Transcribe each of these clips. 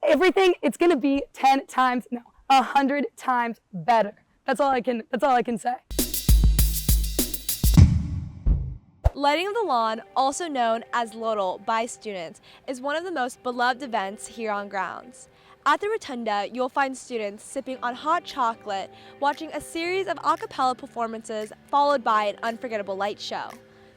everything, it's going to be 10 times, no, 100 times better. That's all I can say. Lighting of the Lawn, also known as LOTL by students, is one of the most beloved events here on grounds. At the Rotunda, you'll find students sipping on hot chocolate, watching a series of a cappella performances followed by an unforgettable light show.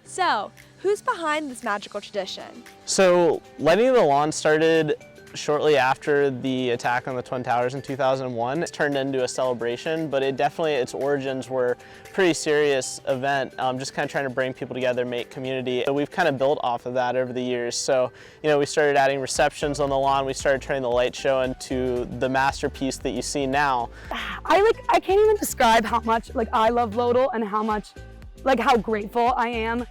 So, who's behind this magical tradition? So, Lighting of the Lawn started shortly after the attack on the Twin Towers in 2001. It's turned into a celebration, but its origins were a pretty serious event, just kind of trying to bring people together, make community. So we've kind of built off of that over the years. So, we started adding receptions on the lawn, we started turning the light show into the masterpiece that you see now. I can't even describe how much I love LOTL and how grateful I am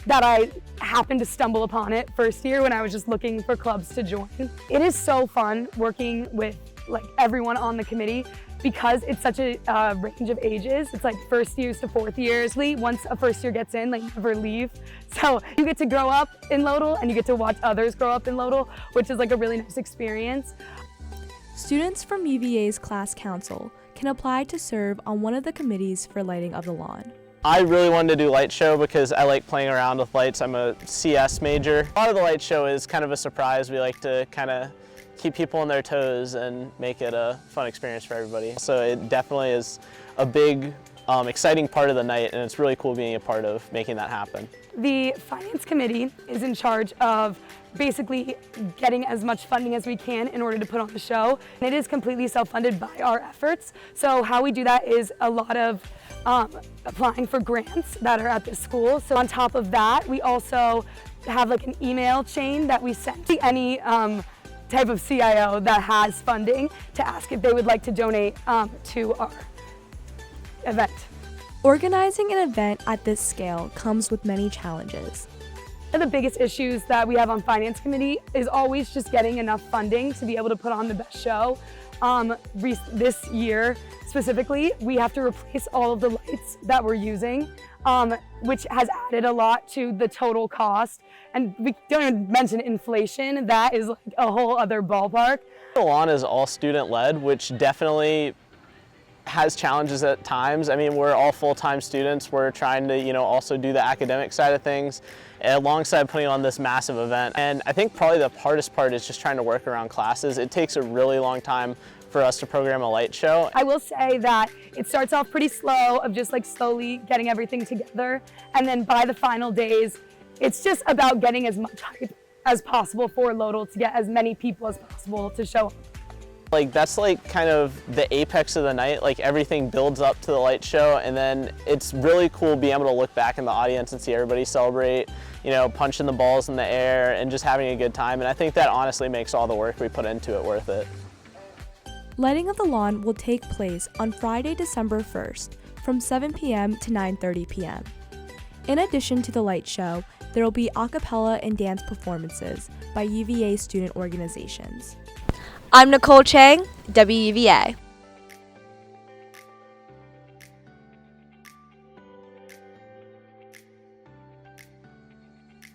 that I happened to stumble upon it first year when I was just looking for clubs to join. It is so fun working with everyone on the committee because it's such a range of ages. It's first years to fourth years. Once a first year gets in, they never leave. So you get to grow up in LOTL and you get to watch others grow up in LOTL, which is a really nice experience. Students from UVA's class council can apply to serve on one of the committees for Lighting of the Lawn. I really wanted to do light show because I like playing around with lights. I'm a CS major. A lot of the light show is kind of a surprise. We like to kind of keep people on their toes and make it a fun experience for everybody. So it definitely is a big, exciting part of the night, and it's really cool being a part of making that happen. The Finance Committee is in charge of basically getting as much funding as we can in order to put on the show. And it is completely self-funded by our efforts. So how we do that is a lot of applying for grants that are at the school. So on top of that, we also have an email chain that we send to any type of CIO that has funding to ask if they would like to donate to our event. Organizing an event at this scale comes with many challenges. One of the biggest issues that we have on Finance Committee is always just getting enough funding to be able to put on the best show. This year specifically, we have to replace all of the lights that we're using, which has added a lot to the total cost. And we don't even mention inflation. That is a whole other ballpark. The lawn is all student-led, which definitely has challenges at times. I mean, we're all full-time students. We're trying to, also do the academic side of things alongside putting on this massive event. And I think probably the hardest part is just trying to work around classes. It takes a really long time for us to program a light show. I will say that it starts off pretty slow of just slowly getting everything together. And then by the final days, it's just about getting as much hype as possible for LOTL to get as many people as possible to show up. That's kind of the apex of the night. Everything builds up to the light show, and then it's really cool being able to look back in the audience and see everybody celebrate, punching the balls in the air and just having a good time. And I think that honestly makes all the work we put into it worth it. Lighting of the Lawn will take place on Friday, December 1st from 7 p.m. to 9:30 p.m. In addition to the light show, there will be a cappella and dance performances by UVA student organizations. I'm Nicole Chang, WUVA.